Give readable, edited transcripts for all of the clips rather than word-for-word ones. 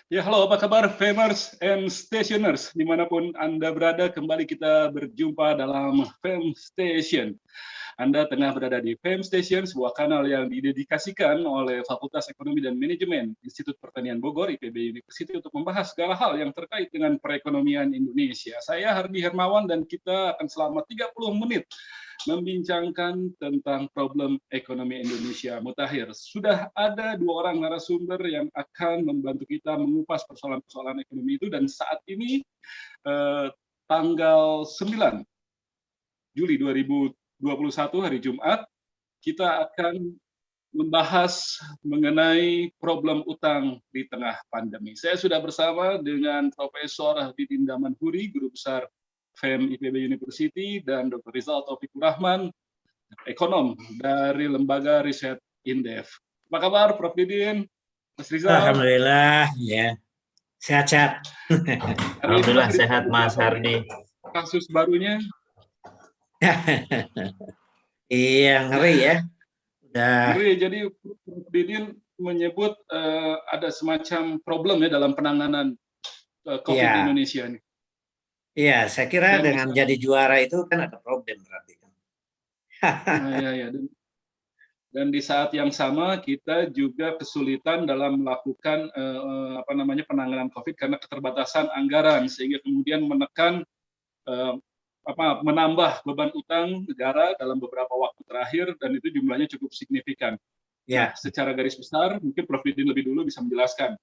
Ya, halo, apa kabar Famers and Stationers? Dimanapun Anda berada, kembali kita berjumpa dalam Fam Station. Anda tengah berada di Fam Station, sebuah kanal yang didedikasikan oleh Fakultas Ekonomi dan Manajemen Institut Pertanian Bogor, IPB University, untuk membahas segala hal yang terkait dengan perekonomian Indonesia. Saya Hardi Hermawan, dan kita akan selama 30 menit membincangkan tentang problem ekonomi Indonesia. Mutakhir, sudah ada dua orang narasumber yang akan membantu kita mengupas persoalan-persoalan ekonomi itu, dan saat ini tanggal 9 Juli 2021, hari Jumat, kita akan membahas mengenai problem utang di tengah pandemi. Saya sudah bersama dengan Profesor Didin Damanhuri, Guru Besar FEM IPB University, dan Dr. Rizal Taufikur Rahman, ekonom dari Lembaga Riset Indef. Apa kabar, Prof. Didin? Mas Rizal? Alhamdulillah, ya. Sehat-sehat. Alhamdulillah sehat, Mas Hardi. Kasus barunya? Iya, ngeri ya. Udah. Ngeri, jadi Prof. Didin menyebut ada semacam problem ya dalam penanganan COVID di Indonesia nih. Iya, saya kira dengan jadi juara itu kan ada problem berarti kan. Iya. Dan di saat yang sama kita juga kesulitan dalam melakukan penanganan COVID karena keterbatasan anggaran, sehingga kemudian menekan menambah beban utang negara dalam beberapa waktu terakhir, dan itu jumlahnya cukup signifikan. Ya. Nah, secara garis besar mungkin Prof. Didin lebih dulu bisa menjelaskan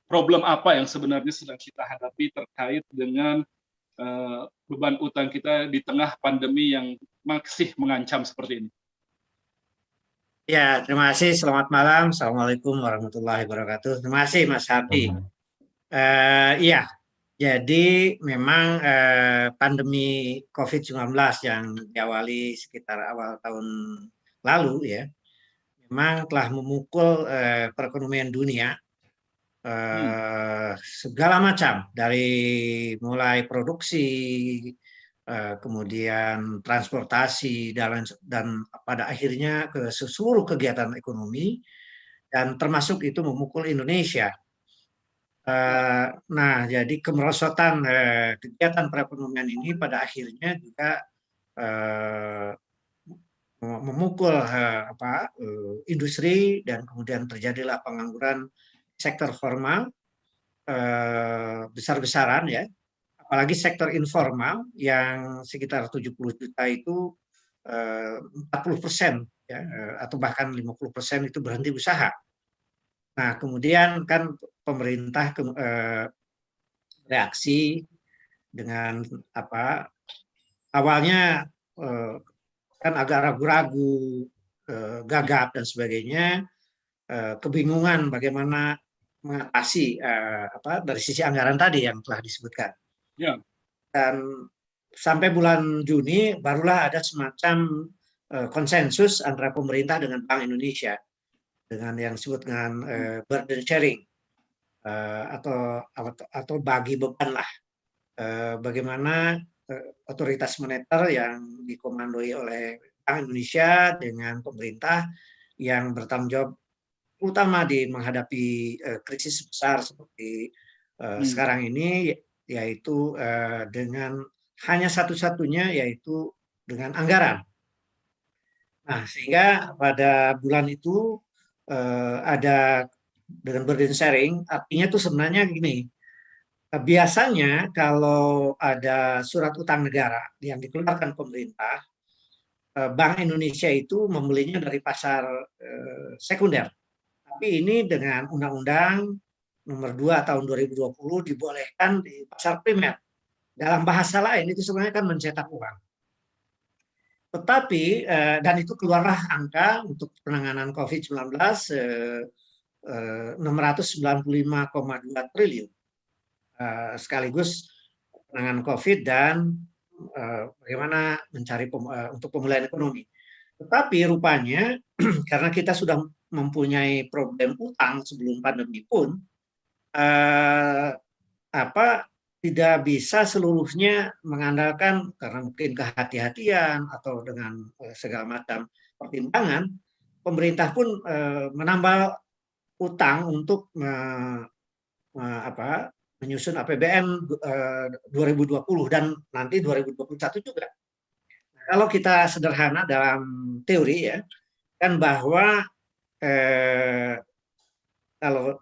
problem apa yang sebenarnya sedang kita hadapi terkait dengan beban utang kita di tengah pandemi yang masih mengancam seperti ini. Ya, terima kasih. Selamat malam. Assalamualaikum warahmatullahi wabarakatuh. Terima kasih, Mas Hardi. Iya, jadi memang pandemi COVID-19 yang diawali sekitar awal tahun lalu ya, memang telah memukul perekonomian dunia. Segala macam, dari mulai produksi, kemudian transportasi, dan pada akhirnya ke seluruh kegiatan ekonomi, dan termasuk itu memukul Indonesia. Nah, jadi kemerosotan kegiatan perekonomian ini pada akhirnya juga memukul industri, dan kemudian terjadilah pengangguran sektor formal besar-besaran ya, apalagi sektor informal yang sekitar 70 juta itu 40% ya, atau bahkan 50% itu berhenti usaha. Nah, kemudian kan pemerintah reaksi dengan awalnya kan agak ragu-ragu, gagap dan sebagainya, kebingungan bagaimana mengatasi dari sisi anggaran tadi yang telah disebutkan. Ya. Dan sampai bulan Juni barulah ada semacam konsensus antara pemerintah dengan Bank Indonesia dengan yang disebut dengan burden sharing atau bagi beban lah. Bagaimana otoritas moneter yang dikomandoi oleh Bank Indonesia dengan pemerintah yang bertanggung jawab terutama di menghadapi krisis besar seperti sekarang ini, yaitu dengan hanya satu-satunya, yaitu dengan anggaran. Nah, sehingga pada bulan itu ada dengan burden sharing, artinya itu sebenarnya gini, biasanya kalau ada surat utang negara yang dikeluarkan pemerintah, Bank Indonesia itu membelinya dari pasar sekunder. Tapi ini dengan Undang-Undang Nomor 2 Tahun 2020 dibolehkan di pasar primer. Dalam bahasa lain itu sebenarnya kan mencetak uang. Tetapi dan itu keluarlah angka untuk penanganan COVID-19 695,2 triliun sekaligus penanganan COVID dan bagaimana mencari untuk pemulihan ekonomi. Tetapi rupanya karena kita sudah mempunyai problem utang sebelum pandemi pun, tidak bisa seluruhnya mengandalkan karena mungkin kehati-hatian atau dengan segala macam pertimbangan, pemerintah pun menambah utang untuk menyusun APBN 2020 dan nanti 2021 juga. Kalau kita sederhana dalam teori ya, kan bahwa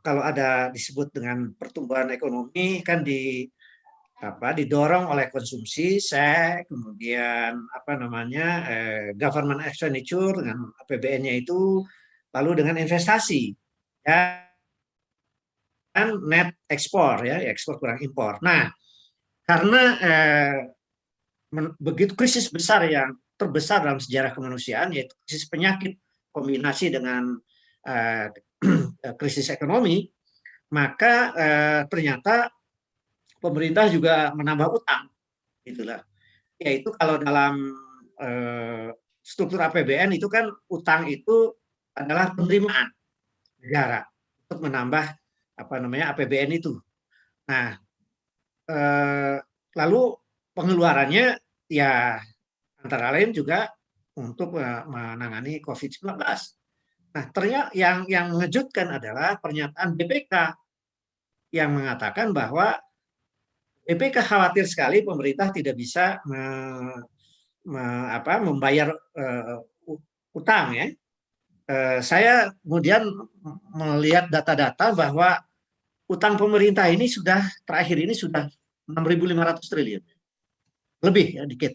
kalau ada disebut dengan pertumbuhan ekonomi kan didorong oleh konsumsi, kemudian government expenditure dengan APBN-nya itu, lalu dengan investasi ya, dan net ekspor ya, ekspor kurang impor. Nah, karena begitu krisis besar yang terbesar dalam sejarah kemanusiaan, yaitu krisis penyakit kombinasi dengan krisis ekonomi, maka ternyata pemerintah juga menambah utang, gitulah. Yaitu kalau dalam struktur APBN itu kan utang itu adalah penerimaan negara untuk menambah APBN itu. Nah, lalu pengeluarannya ya antara lain juga untuk menangani COVID-19. Nah, ternyata yang mengejutkan adalah pernyataan BPK yang mengatakan bahwa BPK khawatir sekali pemerintah tidak bisa membayar utang ya. Saya kemudian melihat data-data bahwa utang pemerintah ini terakhir ini sudah 6.500 triliun. Lebih ya, dikit.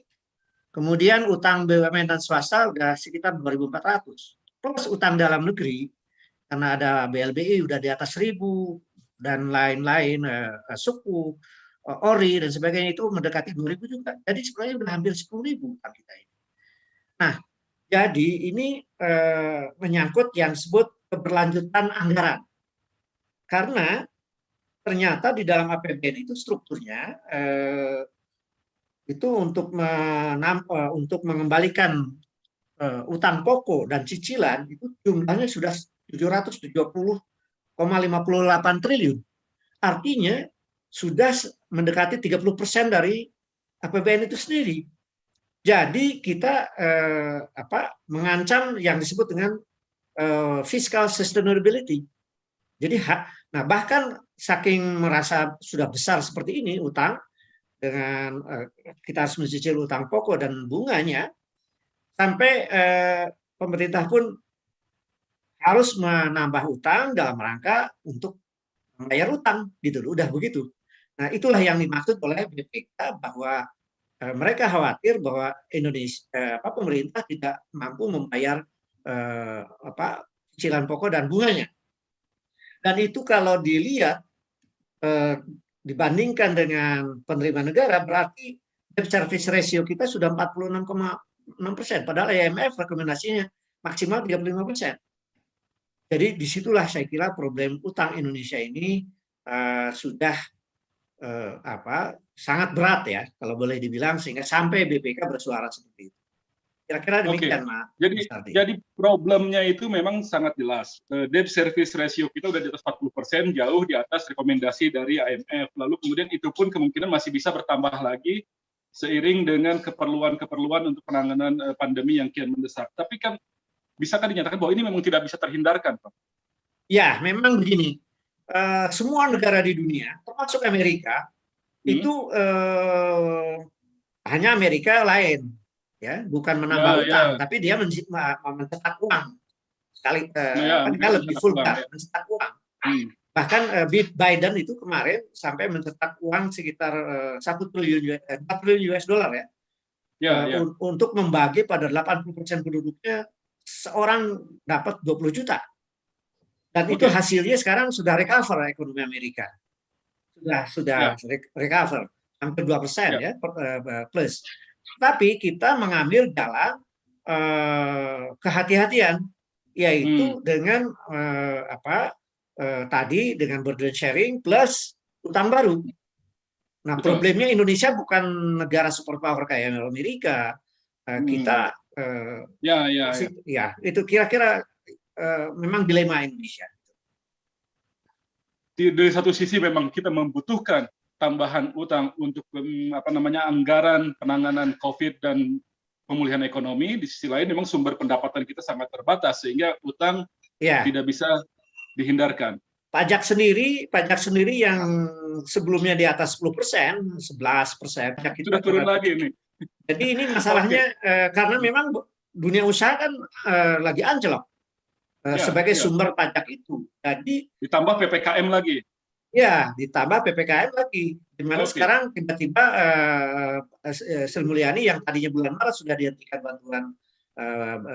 Kemudian utang BUMN dan swasta udah sekitar 2.400. Plus utang dalam negeri, karena ada BLBI udah di atas 1.000 dan lain-lain, suku, ORI dan sebagainya itu mendekati 2.000 juga. Jadi sebenarnya udah hampir 10.000 utang kita ini. Nah, jadi ini menyangkut yang disebut keberlanjutan anggaran. Karena ternyata di dalam APBN itu strukturnya itu untuk mengembalikan utang pokok dan cicilan itu jumlahnya sudah 770,58 triliun. Artinya sudah mendekati 30% dari APBN itu sendiri. Jadi kita mengancam yang disebut dengan fiscal sustainability. Jadi bahkan saking merasa sudah besar seperti ini utang, dengan kita harus mencicil utang pokok dan bunganya, sampai pemerintah pun harus menambah utang dalam rangka untuk membayar utang, gitu, udah begitu. Nah, itulah yang dimaksud oleh BPK bahwa mereka khawatir bahwa pemerintah tidak mampu membayar cicilan pokok dan bunganya. Dan itu kalau dilihat dibandingkan dengan penerimaan negara, berarti debt service ratio kita sudah 46,6%. Padahal IMF rekomendasinya maksimal 35%. Jadi disitulah saya kira problem utang Indonesia ini sudah sangat berat ya, kalau boleh dibilang, sehingga sampai BPK bersuara seperti itu. Kira-kira demikian, Mas. Jadi problemnya itu memang sangat jelas. Debt service ratio kita udah di atas 40%, jauh di atas rekomendasi dari IMF. Lalu kemudian itu pun kemungkinan masih bisa bertambah lagi seiring dengan keperluan-keperluan untuk penanganan pandemi yang kian mendesak. Tapi kan bisakah dinyatakan bahwa ini memang tidak bisa terhindarkan, Pak? Ya, memang begini. Semua negara di dunia, termasuk Amerika, itu hanya Amerika lain. Ya, bukan menambah utang, tapi dia mencetak uang sekali, lebih vulgar, mencetak uang. Bahkan Biden itu kemarin sampai mencetak uang sekitar 4 triliun US dollar ya, untuk membagi pada 80% penduduknya, seorang dapat 20 juta. Dan itu hasilnya sekarang sudah recover ekonomi Amerika, sudah recover hampir 2% ya plus. Tapi kita mengambil jalan kehati-hatian, yaitu dengan tadi dengan burden sharing plus utang baru. Nah, problemnya Indonesia bukan negara superpower kayak Amerika. Kita itu kira-kira memang dilema Indonesia. Dari satu sisi memang kita membutuhkan tambahan utang untuk anggaran penanganan COVID dan pemulihan ekonomi. Di sisi lain memang sumber pendapatan kita sangat terbatas sehingga utang tidak bisa dihindarkan. pajak sendiri yang sebelumnya di atas 10%, 11%, pajak itu Sudah turun lagi nih. Jadi ini masalahnya karena memang dunia usaha kan lagi anjlok sebagai sumber pajak itu. Jadi ditambah PPKM lagi. Ya, ditambah PPKM lagi. Di mana sekarang tiba-tiba Sri Mulyani yang tadinya bulan Maret sudah dihentikan bantuan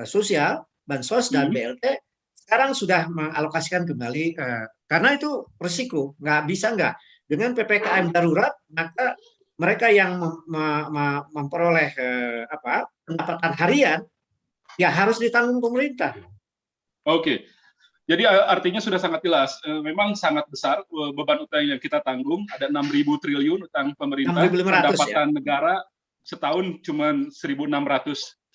sosial, bansos dan BLT, sekarang sudah mengalokasikan kembali karena itu risiko, nggak dengan PPKM darurat, maka mereka yang memperoleh pendapatan harian ya harus ditanggung pemerintah. Oke. Jadi artinya sudah sangat jelas, memang sangat besar beban utang yang kita tanggung, ada 6.000 triliun utang pemerintah, pendapatan negara setahun cuma 1.600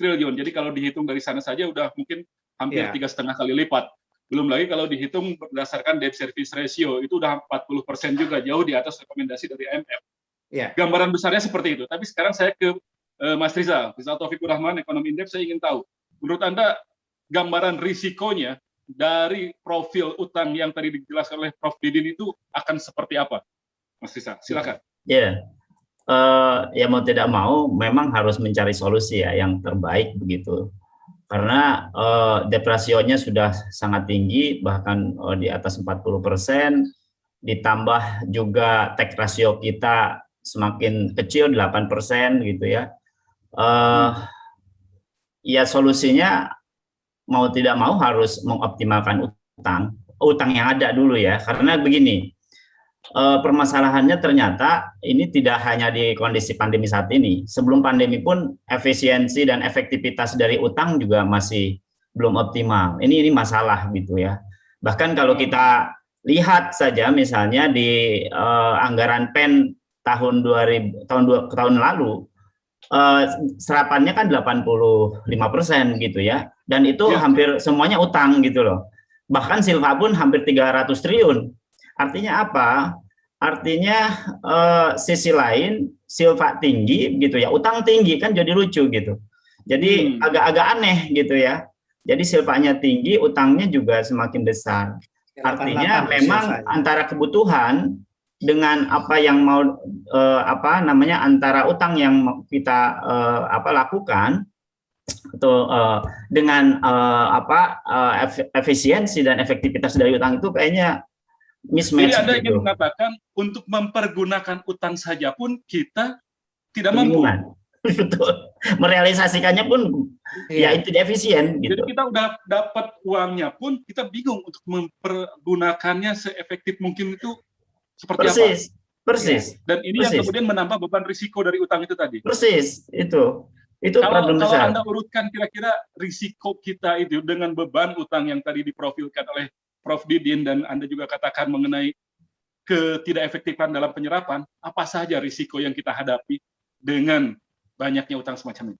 triliun. Jadi kalau dihitung dari sana saja udah mungkin hampir 3,5 kali lipat. Belum lagi kalau dihitung berdasarkan debt service ratio, itu udah 40% juga, jauh di atas rekomendasi dari IMF. Gambaran besarnya seperti itu. Tapi sekarang saya ke Mas Rizal Taufikur Rahman, Ekonomi Indef, saya ingin tahu, menurut Anda gambaran risikonya dari profil utang yang tadi dijelaskan oleh Prof. Didin itu akan seperti apa, Mas Rizal? Silakan. Ya mau tidak mau memang harus mencari solusi ya yang terbaik begitu. Karena debt ratio-nya sudah sangat tinggi, bahkan di atas 40%, ditambah juga tax ratio kita semakin kecil 8% gitu ya. Ya solusinya mau tidak mau harus mengoptimalkan utang yang ada dulu ya, karena begini, permasalahannya ternyata ini tidak hanya di kondisi pandemi saat ini. Sebelum pandemi pun efisiensi dan efektivitas dari utang juga masih belum optimal. Ini masalah gitu ya. Bahkan kalau kita lihat saja misalnya di anggaran PEN tahun lalu, serapannya kan 85% gitu ya, dan itu hampir semuanya utang gitu loh. Bahkan silva pun hampir 300 triliun. Artinya apa? Artinya sisi lain silva tinggi gitu ya, utang tinggi kan jadi lucu gitu. Jadi agak-agak aneh gitu ya. Jadi silvanya tinggi, utangnya juga semakin besar. Artinya memang antara kebutuhan dengan apa yang mau antara utang yang kita lakukan atau dengan efisiensi dan efektivitas dari utang itu kayaknya mismatch. Jadi Anda ingin mengatakan untuk mempergunakan utang saja pun kita tidak mampu. Betul. Merealisasikannya pun ya itu efisien gitu. Jadi kita udah dapat uangnya pun kita bingung untuk mempergunakannya seefektif mungkin itu seperti apa? Persis. Dan ini yang kemudian menambah beban risiko dari utang itu tadi. Persis, itu problem kalau besar. Anda urutkan kira-kira risiko kita itu dengan beban utang yang tadi diprofilkan oleh Prof. Didin dan Anda juga katakan mengenai ketidak efektifan dalam penyerapan, apa saja risiko yang kita hadapi dengan banyaknya utang semacam ini?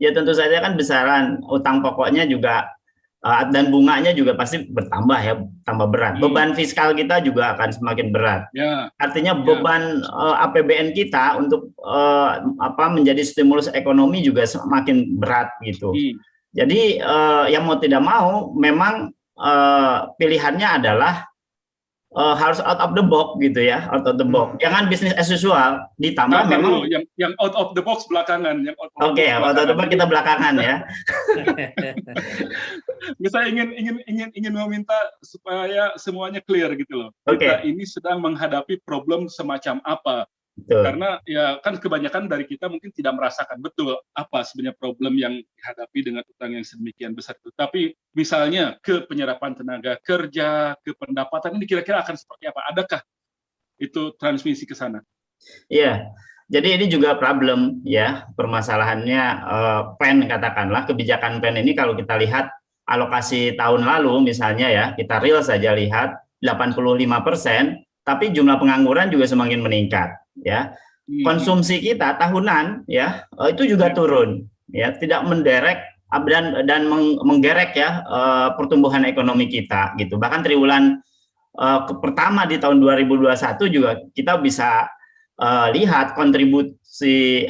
Ya tentu saja kan besaran utang pokoknya juga dan bunganya juga pasti bertambah ya, tambah berat. Beban fiskal kita juga akan semakin berat. Artinya beban APBN kita untuk menjadi stimulus ekonomi juga semakin berat gitu. Jadi yang mau tidak mau memang pilihannya adalah harus out of the box gitu ya, out of the box. Jangan bisnis as usual, ditambah memang yang out of the box belakangan, Oke, out of the box kita belakangan ya. Saya ingin meminta supaya semuanya clear gitu loh. Kita ini sedang menghadapi problem semacam apa? Betul. Karena ya kan kebanyakan dari kita mungkin tidak merasakan betul apa sebenarnya problem yang dihadapi dengan utang yang sedemikian besar itu. Tapi misalnya ke penyerapan tenaga kerja, ke pendapatan ini kira-kira akan seperti apa? Adakah itu transmisi ke sana? Iya. Jadi ini juga problem ya, permasalahannya PEN katakanlah, kebijakan PEN ini kalau kita lihat alokasi tahun lalu misalnya ya, kita real saja lihat 85%, tapi jumlah pengangguran juga semakin meningkat. Ya, konsumsi kita tahunan ya itu juga turun ya, tidak menderek dan menggerek ya pertumbuhan ekonomi kita gitu. Bahkan triwulan pertama di tahun 2021 juga kita bisa lihat kontribusi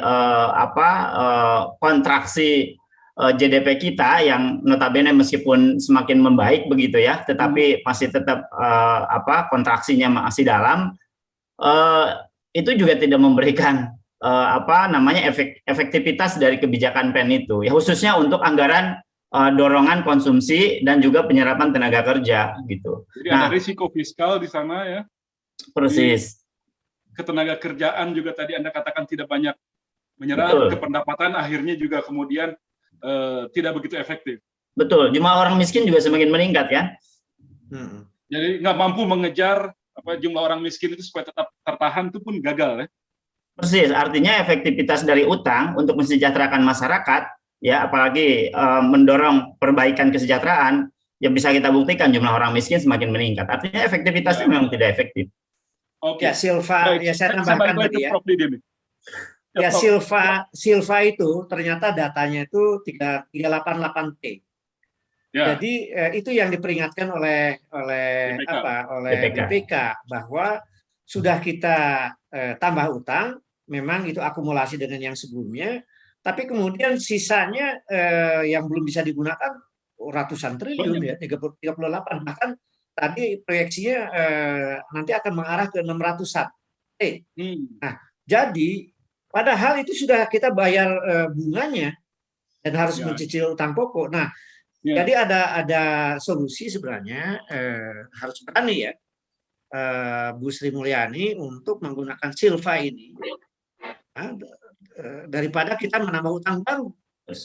kontraksi GDP kita yang notabene meskipun semakin membaik begitu ya, tetapi masih tetap kontraksinya masih dalam, itu juga tidak memberikan efektivitas dari kebijakan PEN itu ya, khususnya untuk anggaran dorongan konsumsi dan juga penyerapan tenaga kerja gitu. Jadi ada risiko fiskal di sana ya. Persis. Ketenaga kerjaan juga tadi Anda katakan tidak banyak menyerap, kependapatan akhirnya juga kemudian tidak begitu efektif. Betul, jumlah orang miskin juga semakin meningkat ya. Jadi nggak mampu mengejar jumlah orang miskin itu supaya tetap tertahan, itu pun gagal ya. Persis, artinya efektivitas dari utang untuk mensejahterakan masyarakat ya, apalagi mendorong perbaikan kesejahteraan, ya bisa kita buktikan jumlah orang miskin semakin meningkat. Artinya efektivitasnya memang tidak efektif. Oke. Ya Silva, ya saya tambahkan tadi ya. Ya Silva itu ternyata datanya itu 388T. Ya. Jadi itu yang diperingatkan oleh BPK bahwa sudah kita tambah utang, memang itu akumulasi dengan yang sebelumnya, tapi kemudian sisanya yang belum bisa digunakan ratusan triliun ya, 38, bahkan tadi proyeksinya nanti akan mengarah ke 600-an. Nah, jadi padahal itu sudah kita bayar bunganya dan harus mencicil utang pokok. Nah, jadi ada solusi sebenarnya, harus berani ya Bu Sri Mulyani untuk menggunakan Silva ini daripada kita menambah utang baru,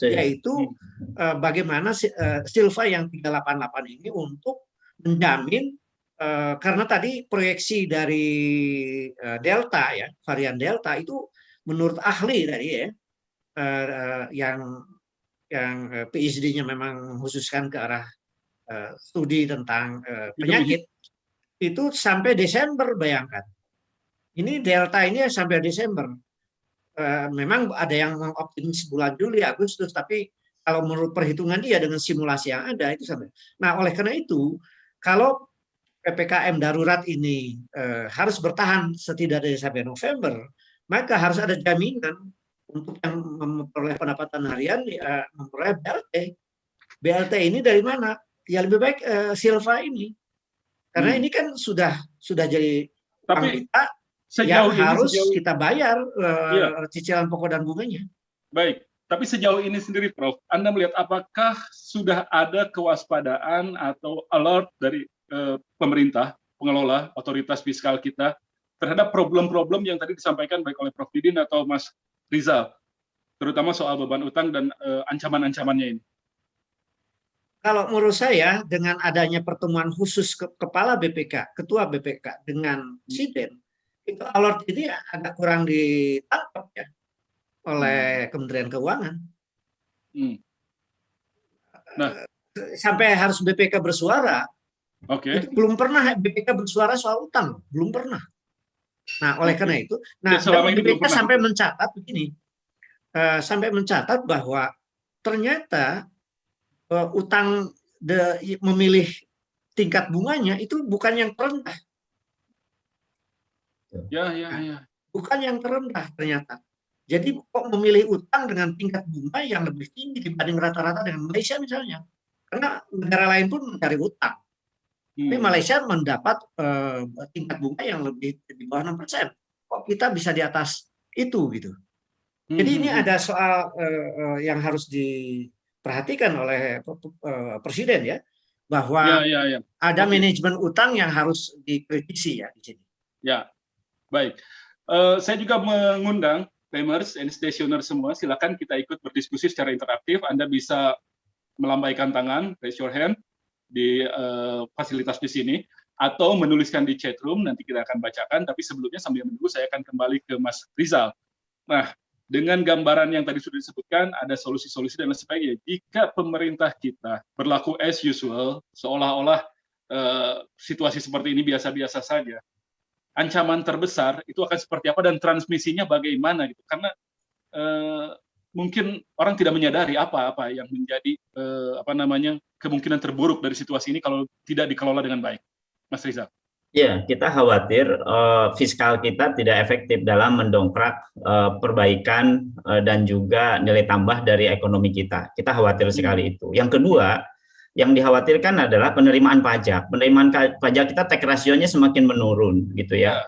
yaitu bagaimana Silva yang 388 ini untuk menjamin, karena tadi proyeksi dari Delta ya, varian Delta itu menurut ahli tadi ya, yang PhD-nya memang khususkan ke arah studi tentang penyakit, itu sampai Desember, bayangkan. Ini Delta ini sampai Desember. Memang ada yang mengoptimis bulan Juli, Agustus, tapi kalau menurut perhitungan dia dengan simulasi yang ada itu sampai. Nah, oleh karena itu, kalau PPKM darurat ini harus bertahan setidaknya sampai November, maka harus ada jaminan untuk yang memperoleh pendapatan harian memperoleh BLT. BLT ini dari mana? Ya lebih baik Silva ini, karena ini kan sudah jadi uang kita yang harus kita bayar cicilan pokok dan bunganya. Baik, tapi sejauh ini sendiri, Prof, Anda melihat apakah sudah ada kewaspadaan atau alert dari pemerintah, pengelola, otoritas fiskal kita terhadap problem-problem yang tadi disampaikan baik oleh Prof. Didin atau Mas Rizal, terutama soal beban utang dan ancaman-ancamannya ini? Kalau menurut saya, dengan adanya pertemuan khusus Kepala BPK, Ketua BPK dengan Presiden, itu alert ini agak kurang ditangkap ya oleh Kementerian Keuangan. Nah, sampai harus BPK bersuara. Itu belum pernah BPK bersuara soal utang, belum pernah. Nah, oleh karena itu, BPK sampai mencatat begini, sampai mencatat bahwa ternyata utang memilih tingkat bunganya itu bukan yang terendah. Bukan yang terendah ternyata. Jadi kok memilih utang dengan tingkat bunga yang lebih tinggi dibanding rata-rata dengan Malaysia misalnya. Karena negara lain pun mencari utang. Tapi Malaysia mendapat tingkat bunga yang lebih di bawah 6%. Kok kita bisa di atas itu gitu. Jadi ini ada soal yang harus diperhatikan oleh Presiden ya, bahwa ada manajemen utang yang harus dikritisi ya di sini. Ya, baik. Saya juga mengundang Famers and Stationers semua, silakan kita ikut berdiskusi secara interaktif. Anda bisa melambaikan tangan, raise your hand di fasilitas di sini, atau menuliskan di chat room, nanti kita akan bacakan. Tapi sebelumnya sambil menunggu, saya akan kembali ke Mas Rizal. Nah, dengan gambaran yang tadi sudah disebutkan, ada solusi-solusi dan lain sebagainya. Jika pemerintah kita berlaku as usual, seolah-olah situasi seperti ini biasa-biasa saja, ancaman terbesar itu akan seperti apa dan transmisinya bagaimana gitu. Karena mungkin orang tidak menyadari apa yang menjadi kemungkinan terburuk dari situasi ini kalau tidak dikelola dengan baik. Mas Rizal. Ya, kita khawatir fiskal kita tidak efektif dalam mendongkrak perbaikan dan juga nilai tambah dari ekonomi kita. Kita khawatir sekali itu. Yang kedua, yang dikhawatirkan adalah penerimaan pajak. Penerimaan pajak kita tax ratio-nya semakin menurun, gitu ya.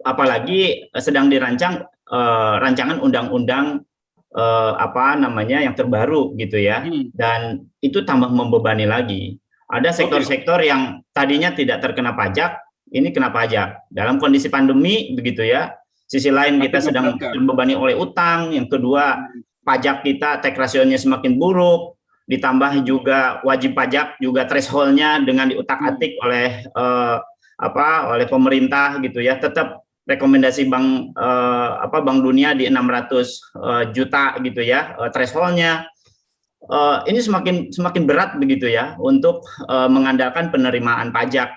Apalagi sedang dirancang rancangan undang-undang apa namanya yang terbaru, gitu ya. Dan itu tambah membebani lagi. Ada sektor-sektor yang tadinya tidak terkena pajak, ini kena pajak. Dalam kondisi pandemi begitu ya. Sisi lain kita sedang terbebani oleh utang. Yang kedua, pajak kita tax ratio-nya semakin buruk. Ditambah juga wajib pajak juga threshold-nya dengan diutak-atik oleh oleh pemerintah gitu ya. Tetap rekomendasi Bank Dunia di 600 juta gitu ya threshold-nya. Ini semakin berat begitu ya untuk mengandalkan penerimaan pajak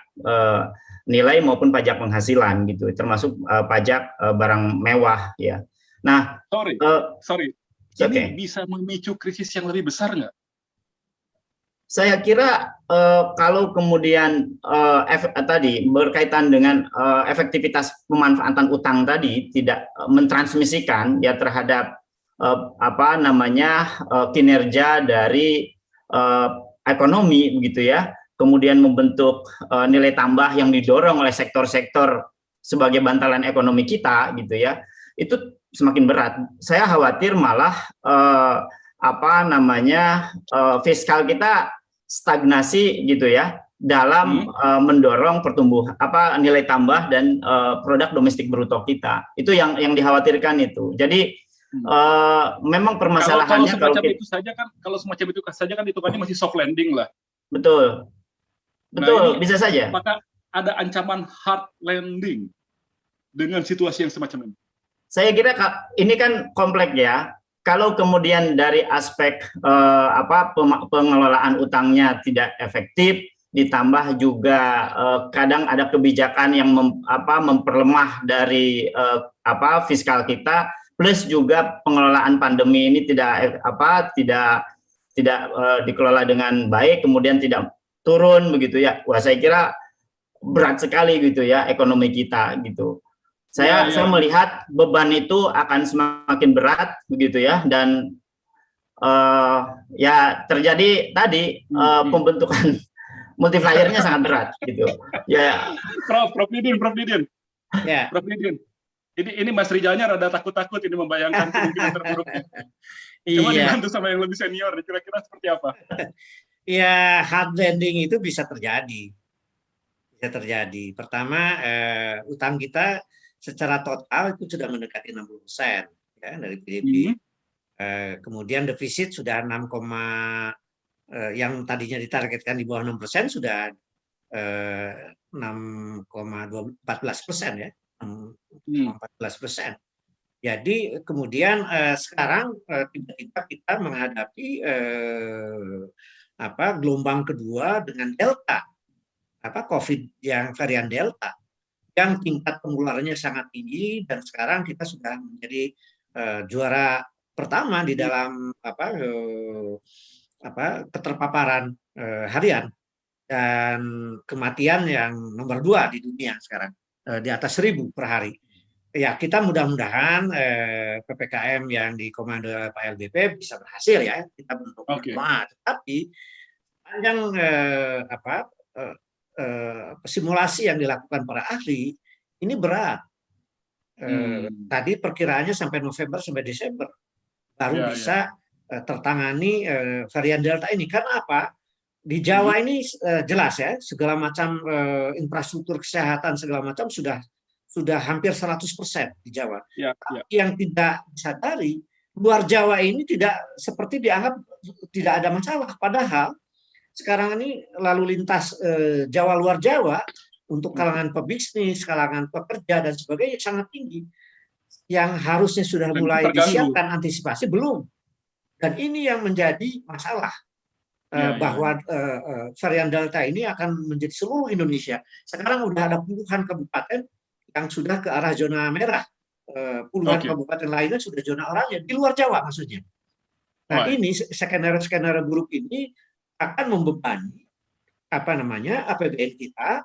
nilai maupun pajak penghasilan gitu, termasuk pajak barang mewah ya. Nah, sorry, ini bisa memicu krisis yang lebih besar nggak? Saya kira kalau kemudian tadi berkaitan dengan efektivitas pemanfaatan utang tadi tidak mentransmisikan ya terhadap kinerja dari ekonomi begitu ya. Kemudian membentuk nilai tambah yang didorong oleh sektor-sektor sebagai bantalan ekonomi kita gitu ya, itu semakin berat. Saya khawatir malah fiskal kita stagnasi gitu ya dalam mendorong pertumbuhan nilai tambah dan produk domestik bruto kita. Itu yang dikhawatirkan itu. Jadi memang permasalahannya kalau semacam itu saja kan hitungannya masih soft landing lah. Betul. Betul, bisa saja. Apakah ada ancaman hard landing dengan situasi yang semacam ini? Saya kira ini kan kompleks ya. Kalau kemudian dari aspek pengelolaan utangnya tidak efektif, ditambah juga kadang ada kebijakan yang memperlemah dari fiskal kita, plus juga pengelolaan pandemi ini tidak dikelola dengan baik, kemudian tidak turun begitu ya. Wah, saya kira berat sekali gitu ya ekonomi kita gitu. Saya melihat beban itu akan semakin berat begitu ya, dan ya terjadi tadi pembentukan multiplier-nya sangat berat gitu. Ya. Prof Didin. Ya. Prof Didin. Ini Mas Rijalnya rada takut-takut ini membayangkan kemungkinan terburuknya. Coba dibantu sama yang lebih senior, kira-kira seperti apa? Ya, hard landing itu bisa terjadi. Pertama, utang kita secara total itu sudah mendekati 60% ya, dari PDB. Kemudian defisit sudah 6, yang tadinya ditargetkan di bawah 6% sudah 6,14% ya, 14%. Jadi kemudian sekarang tiba-tiba kita menghadapi gelombang kedua dengan Delta, COVID yang varian Delta, yang tingkat penularannya sangat tinggi, dan sekarang kita sudah menjadi juara pertama di dalam keterpaparan harian, dan kematian yang nomor 2 di dunia sekarang, di atas 1.000 per hari. Ya, kita mudah-mudahan PPKM yang dikomando oleh Pak LBP bisa berhasil ya, kita bentuk semua. Tetapi panjang simulasi yang dilakukan para ahli ini berat. Tadi perkiraannya sampai November sampai Desember baru bisa tertangani varian Delta ini. Karena apa? Di Jawa ini jelas ya, segala macam infrastruktur kesehatan segala macam sudah hampir 100% di Jawa. Yang tidak disadari, luar Jawa ini tidak seperti dianggap tidak ada masalah. Padahal sekarang ini lalu lintas Jawa luar Jawa untuk kalangan pebisnis, kalangan pekerja dan sebagainya sangat tinggi. Yang harusnya sudah mulai disiapkan antisipasi belum. Dan ini yang menjadi masalah. Bahwa varian Delta ini akan menjadi seluruh Indonesia. Sekarang sudah ada puluhan kabupaten yang sudah ke arah zona merah, puluhan kabupaten lainnya sudah zona oranye di luar Jawa maksudnya. Nah, ini skenario buruk ini akan membebani APBN kita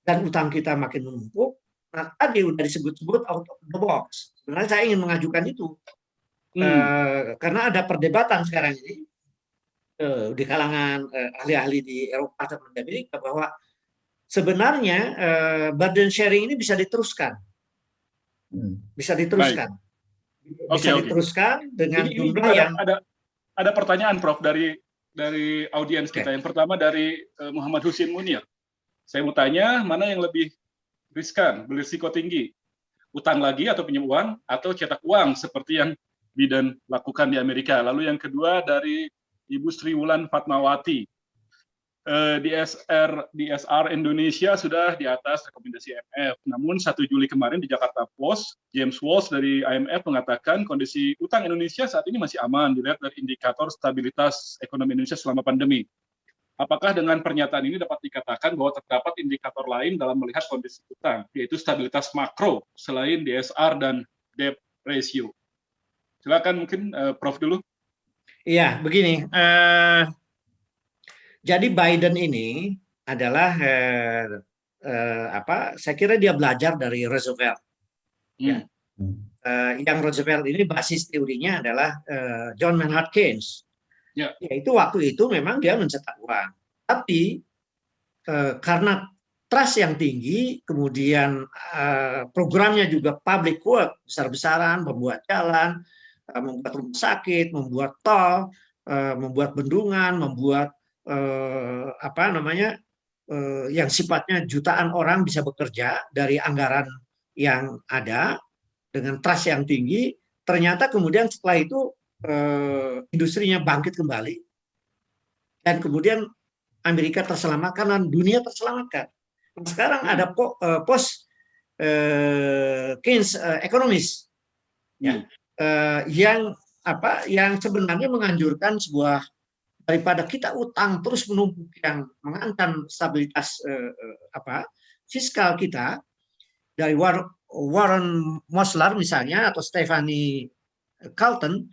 dan utang kita makin menumpuk. Nah, tadi udah disebut-sebut out of the box. Sebenarnya saya ingin mengajukan itu karena ada perdebatan sekarang ini di kalangan ahli-ahli di Eropa dan Amerika bahwa sebenarnya burden sharing ini bisa diteruskan, bisa diteruskan, bisa diteruskan dengan jumlah yang ada pertanyaan Prof dari audiens kita. Yang pertama dari Muhammad Husin Munir. Saya mau tanya, mana yang lebih riskan, berisiko tinggi? Utang lagi atau pinjam uang, atau cetak uang seperti yang Biden lakukan di Amerika? Lalu yang kedua dari Ibu Sri Wulan Fatmawati. DSR Indonesia sudah di atas rekomendasi IMF. Namun 1 Juli kemarin di Jakarta Post, James Walsh dari IMF mengatakan kondisi utang Indonesia saat ini masih aman dilihat dari indikator stabilitas ekonomi Indonesia selama pandemi. Apakah dengan pernyataan ini dapat dikatakan bahwa terdapat indikator lain dalam melihat kondisi utang, yaitu stabilitas makro selain DSR dan debt ratio? Silakan mungkin Prof dulu. Iya, begini. Jadi Biden ini adalah saya kira dia belajar dari Roosevelt. Ya. Yang Roosevelt ini basis teorinya adalah John Maynard Keynes. Ya. Yaitu waktu itu memang dia mencetak uang. Tapi karena trust yang tinggi, kemudian programnya juga public work, besar-besaran, membuat jalan, membuat rumah sakit, membuat tol, membuat bendungan, membuat yang sifatnya jutaan orang bisa bekerja dari anggaran yang ada dengan trust yang tinggi. Ternyata kemudian setelah itu industrinya bangkit kembali dan kemudian Amerika terselamatkan dan dunia terselamatkan. Sekarang ada post Keynes ekonomis yang sebenarnya menganjurkan sebuah daripada kita utang terus menumpuk yang mengancam stabilitas fiskal kita, dari Warren Mosler misalnya atau Stephanie Carlton,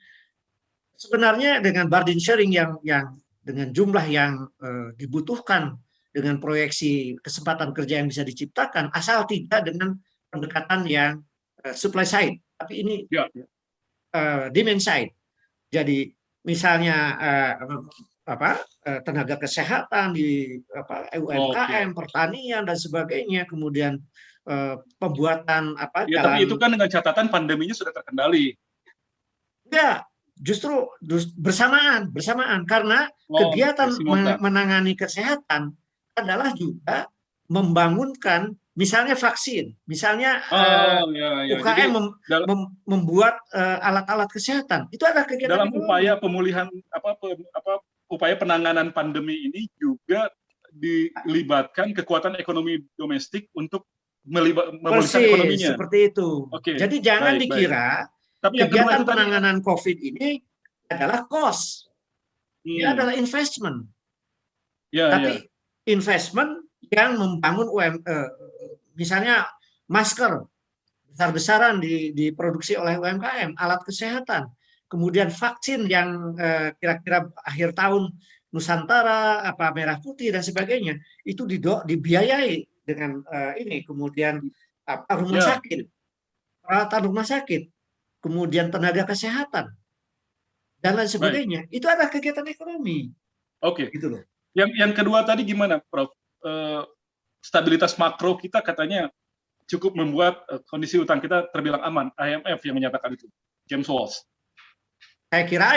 sebenarnya dengan burden sharing yang dengan jumlah yang dibutuhkan dengan proyeksi kesempatan kerja yang bisa diciptakan, asal tidak dengan pendekatan yang supply side, tapi ini demand side. Jadi misalnya tenaga kesehatan di UMKM, pertanian dan sebagainya, kemudian pembuatan jalan. Tapi itu kan dengan catatan pandeminya sudah terkendali. Ya, justru bersamaan karena kegiatan menangani kesehatan adalah juga membangunkan misalnya vaksin, misalnya UKM membuat alat-alat kesehatan. Itu adalah kegiatan dalam upaya pemulihan upaya penanganan pandemi ini juga dilibatkan kekuatan ekonomi domestik untuk memulihkan ekonominya. Seperti itu. Jadi jangan dikira kegiatan penanganan COVID ini adalah cost. Ini adalah investment. Tapi investment yang membangun misalnya masker besar-besaran diproduksi oleh UMKM, alat kesehatan, kemudian vaksin yang kira-kira akhir tahun Nusantara, Merah Putih dan sebagainya, itu dibiayai dengan ini, kemudian rumah sakit, peralatan rumah sakit, kemudian tenaga kesehatan dan lain sebagainya. Itu adalah kegiatan ekonomi. Gitu loh. Yang kedua tadi gimana, Prof? Stabilitas makro kita katanya cukup membuat kondisi utang kita terbilang aman. IMF yang menyatakan itu, James Walsh. Saya kira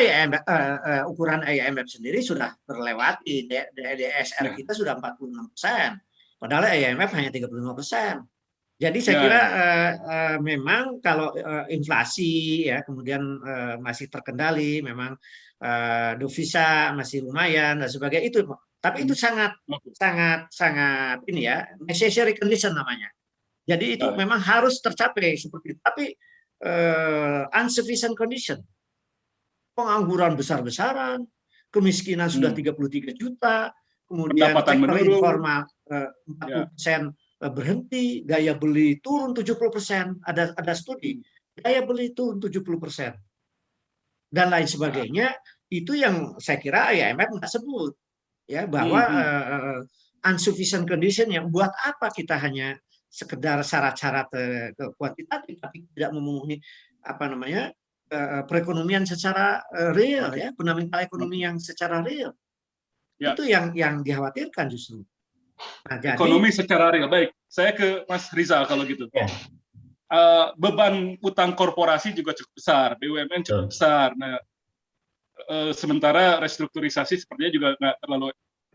ukuran IMF sendiri sudah terlewati. DSR kita sudah 46%, padahal IMF hanya 35%. Jadi saya kira memang kalau inflasi kemudian masih terkendali, memang devisa masih lumayan dan sebagainya itu. Tapi itu sangat ini necessary condition namanya. Jadi itu memang harus tercapai seperti itu. Tapi insufficient condition. Pengangguran besar-besaran, kemiskinan sudah 33 juta, kemudian sektor informal 40% berhenti, daya beli turun 70%, ada studi, daya beli turun 70%. Dan lain sebagainya, itu yang saya kira IMF nggak sebut. Ya, bahwa insufficient condition yang buat apa kita hanya sekedar syarat-syarat ke kuantitatif tapi tidak memenuhi apa namanya perekonomian secara real ya, fundamental ekonomi yang secara real. Ya. Itu yang dikhawatirkan justru. Nah, jadi, ekonomi secara real. Baik, saya ke Mas Rizal kalau gitu. Ya. Beban utang korporasi juga cukup besar, BUMN cukup besar. Nah, sementara restrukturisasi sepertinya juga nggak terlalu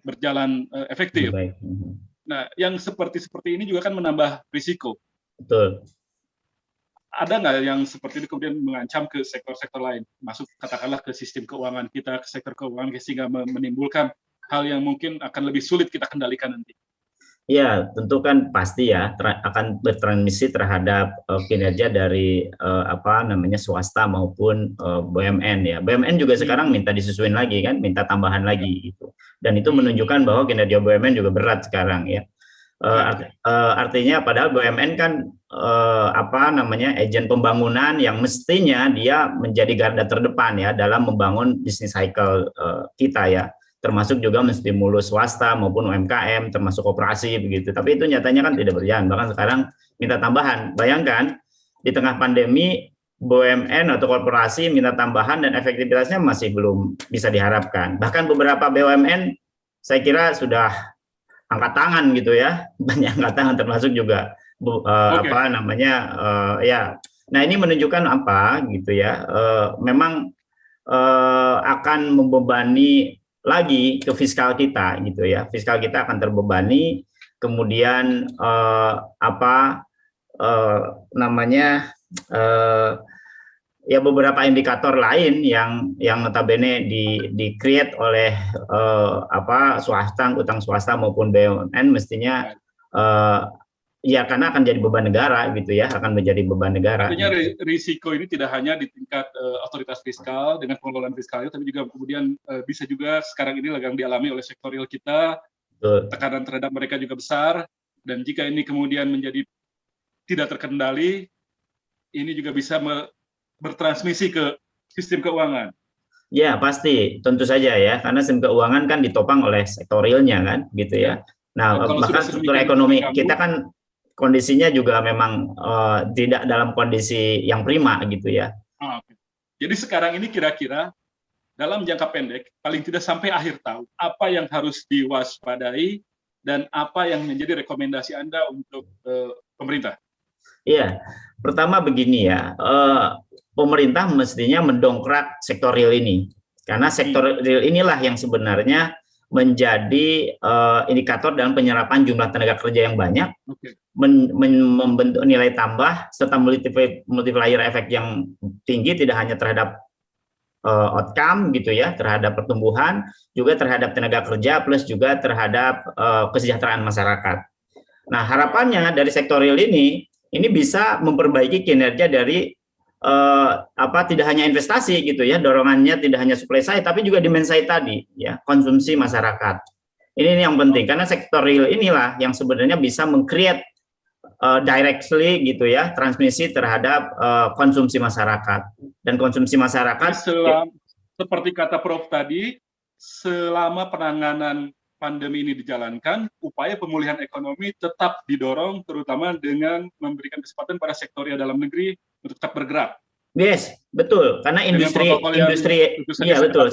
berjalan efektif. Baik. Nah, yang seperti ini juga kan menambah risiko. Betul. Ada nggak yang seperti ini kemudian mengancam ke sektor-sektor lain, masuk katakanlah ke sistem keuangan kita, ke sektor keuangan sehingga menimbulkan hal yang mungkin akan lebih sulit kita kendalikan nanti? Ya, tentu kan pasti ya akan bertransmisi terhadap kinerja dari swasta maupun BUMN ya. BUMN juga sekarang minta disesuaikan lagi kan, minta tambahan lagi itu. Dan itu menunjukkan bahwa kinerja BUMN juga berat sekarang ya. Artinya padahal BUMN kan agen pembangunan yang mestinya dia menjadi garda terdepan ya dalam membangun bisnis cycle kita ya. Termasuk juga menstimulus swasta maupun UMKM, termasuk koperasi begitu. Tapi itu nyatanya kan tidak berjalan. Bahkan sekarang minta tambahan. Bayangkan di tengah pandemi BUMN atau korporasi minta tambahan dan efektivitasnya masih belum bisa diharapkan. Bahkan beberapa BUMN saya kira sudah angkat tangan gitu ya, banyak angkat tangan termasuk juga Nah ini menunjukkan apa gitu ya? Memang akan membebani lagi ke fiskal kita gitu ya, fiskal kita akan terbebani, kemudian ya beberapa indikator lain yang notabene di create oleh utang swasta maupun BUMN mestinya ya karena akan jadi beban negara gitu ya, akan menjadi beban negara. Artinya risiko ini tidak hanya di tingkat otoritas fiskal dengan pengelolaan fiskalnya, tapi juga kemudian bisa juga sekarang ini yang dialami oleh sektor real kita. Betul. Tekanan terhadap mereka juga besar, dan jika ini kemudian menjadi tidak terkendali, ini juga bisa bertransmisi ke sistem keuangan. Ya pasti, tentu saja ya, karena sistem keuangan kan ditopang oleh sektor realnya kan, gitu ya. Nah bahkan struktur ekonomi kita kan kondisinya juga memang tidak dalam kondisi yang prima gitu ya. Jadi sekarang ini kira-kira dalam jangka pendek, paling tidak sampai akhir tahun, apa yang harus diwaspadai dan apa yang menjadi rekomendasi Anda untuk pemerintah? Iya, pertama begini ya, pemerintah mestinya mendongkrak sektor real ini, karena sektor real inilah yang sebenarnya menjadi indikator dalam penyerapan jumlah tenaga kerja yang banyak, membentuk nilai tambah serta multiplier efek yang tinggi tidak hanya terhadap outcome gitu ya, terhadap pertumbuhan, juga terhadap tenaga kerja plus juga terhadap kesejahteraan masyarakat. Nah harapannya dari sektor real ini bisa memperbaiki kinerja dari tidak hanya investasi gitu ya, dorongannya tidak hanya supply side tapi juga demand side tadi ya, konsumsi masyarakat. Ini yang penting karena sektor real inilah yang sebenarnya bisa meng-create directly gitu ya, transmisi terhadap konsumsi masyarakat. Dan konsumsi masyarakat seperti kata Prof tadi, selama penanganan pandemi ini dijalankan, upaya pemulihan ekonomi tetap didorong, terutama dengan memberikan kesempatan pada sektor dalam negeri untuk tetap bergerak. Yes, betul. Karena industri, iya betul.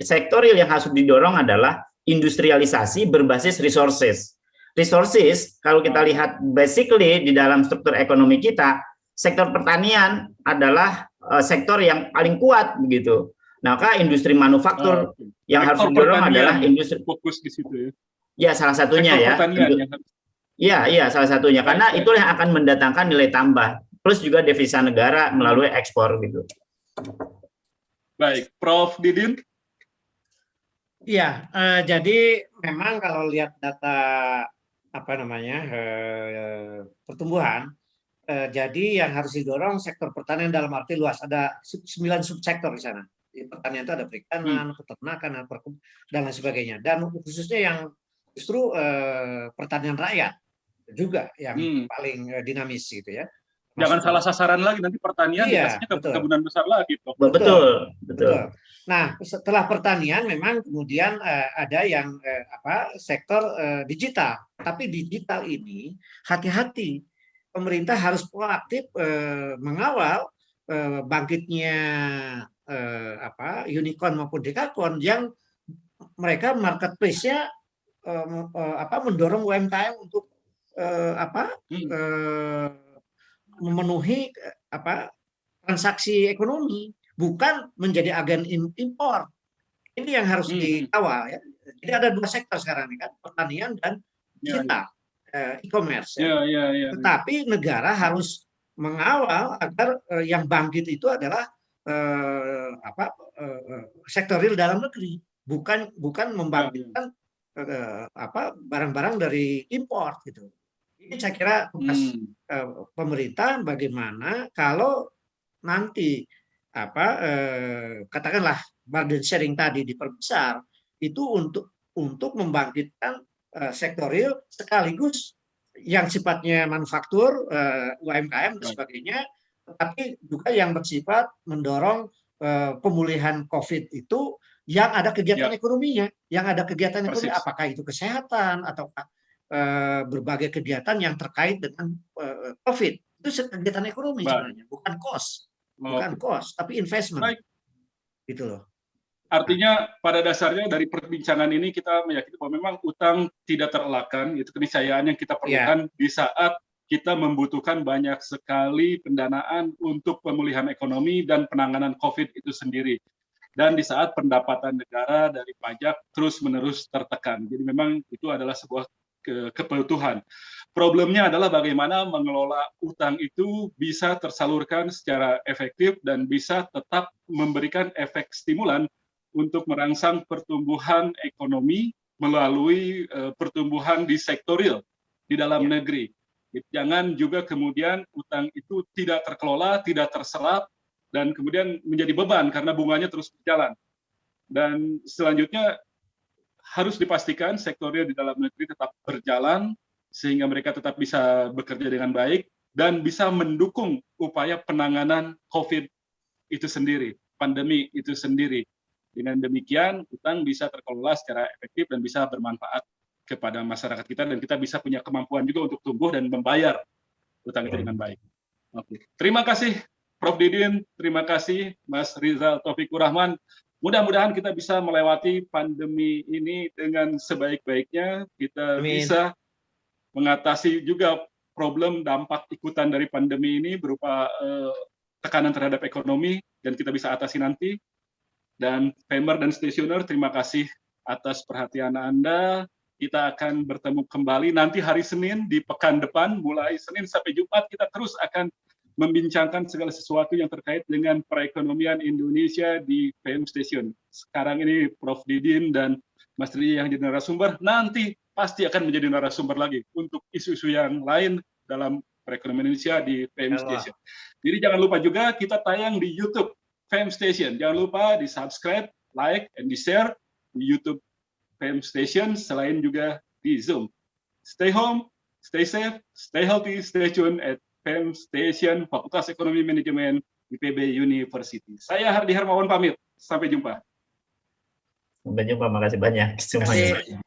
Sektor real yang harus didorong adalah industrialisasi berbasis resources. Resources, kalau kita lihat basically di dalam struktur ekonomi kita, sektor pertanian adalah sektor yang paling kuat begitu. Nah, maka industri manufaktur yang harus didorong adalah industri fokus di situ ya. Ya, salah satunya ya. Salah satunya karena itulah yang akan mendatangkan nilai tambah plus juga devisa negara melalui ekspor gitu. Baik, Prof Didin. Iya, jadi memang kalau lihat data pertumbuhan, jadi yang harus didorong sektor pertanian dalam arti luas, ada 9 subsektor di sana. Di pertanian itu ada perikanan, peternakan, dan lain sebagainya. Dan khususnya yang justru pertanian rakyat juga yang paling dinamis gitu ya. Jangan salah sasaran lagi, nanti pertanian Iya, dikasihnya ke betul. perkebunan besar lagi. Betul. Nah, setelah pertanian memang kemudian ada yang sektor digital. Tapi digital ini hati-hati. Pemerintah harus proaktif mengawal bangkitnya unicorn maupun dekakorn yang mereka marketplace-nya mendorong UMKM untuk memenuhi transaksi ekonomi, bukan menjadi agen impor. Ini yang harus dikawal ya. Jadi ada 2 sektor sekarang ini kan, pertanian dan digital, e-commerce. Tetapi negara harus mengawal agar yang bangkit itu adalah sektor real dalam negeri, bukan membangkitkan barang-barang dari impor gitu. Ini saya kira tugas pemerintah bagaimana kalau nanti katakanlah burden sharing tadi diperbesar itu untuk membangkitkan sektor real sekaligus yang sifatnya manufaktur, UMKM dan sebagainya, tetapi juga yang bersifat mendorong pemulihan COVID itu yang ada kegiatan ekonominya, ekonomi, apakah itu kesehatan atau berbagai kegiatan yang terkait dengan COVID. Itu kegiatan ekonomi sebenarnya, bukan cost, tapi investment. Gitu loh. Artinya pada dasarnya dari perbincangan ini kita meyakini bahwa memang utang tidak terelakkan, itu keniscayaan yang kita perlukan di saat kita membutuhkan banyak sekali pendanaan untuk pemulihan ekonomi dan penanganan COVID itu sendiri. Dan di saat pendapatan negara dari pajak terus-menerus tertekan. Jadi memang itu adalah sebuah kebutuhan. Problemnya adalah bagaimana mengelola utang itu bisa tersalurkan secara efektif dan bisa tetap memberikan efek stimulan untuk merangsang pertumbuhan ekonomi melalui pertumbuhan di sektor real di dalam negeri. Jangan juga kemudian utang itu tidak terkelola, tidak terserap, dan kemudian menjadi beban karena bunganya terus berjalan. Dan selanjutnya harus dipastikan sektor real di dalam negeri tetap berjalan sehingga mereka tetap bisa bekerja dengan baik dan bisa mendukung upaya penanganan COVID itu sendiri, pandemi itu sendiri. Dengan demikian, utang bisa terkelola secara efektif dan bisa bermanfaat kepada masyarakat kita, dan kita bisa punya kemampuan juga untuk tumbuh dan membayar utang itu dengan baik. Oke. Terima kasih Prof. Didin, terima kasih Mas Rizal Taufikur Rahman. Mudah-mudahan kita bisa melewati pandemi ini dengan sebaik-baiknya. Kita bisa mengatasi juga problem dampak ikutan dari pandemi ini berupa tekanan terhadap ekonomi, dan kita bisa atasi nanti. Dan Famer dan Stationer, terima kasih atas perhatian Anda. Kita akan bertemu kembali nanti hari Senin di pekan depan, mulai Senin sampai Jumat kita terus akan membincangkan segala sesuatu yang terkait dengan perekonomian Indonesia di FM Station. Sekarang ini Prof. Didin dan Mas Tri yang jadi narasumber, nanti pasti akan menjadi narasumber lagi untuk isu-isu yang lain dalam perekonomian Indonesia di FM Station. Jadi jangan lupa juga kita tayang di YouTube FM Station. Jangan lupa di-subscribe, like, and di-share di YouTube FM Station, selain juga di Zoom. Stay home, stay safe, stay healthy, stay tuned at FM Station, Fakultas Ekonomi Manajemen IPB University. Saya Hardi Hermawan pamit. Sampai jumpa. Sampai jumpa, makasih banyak semuanya.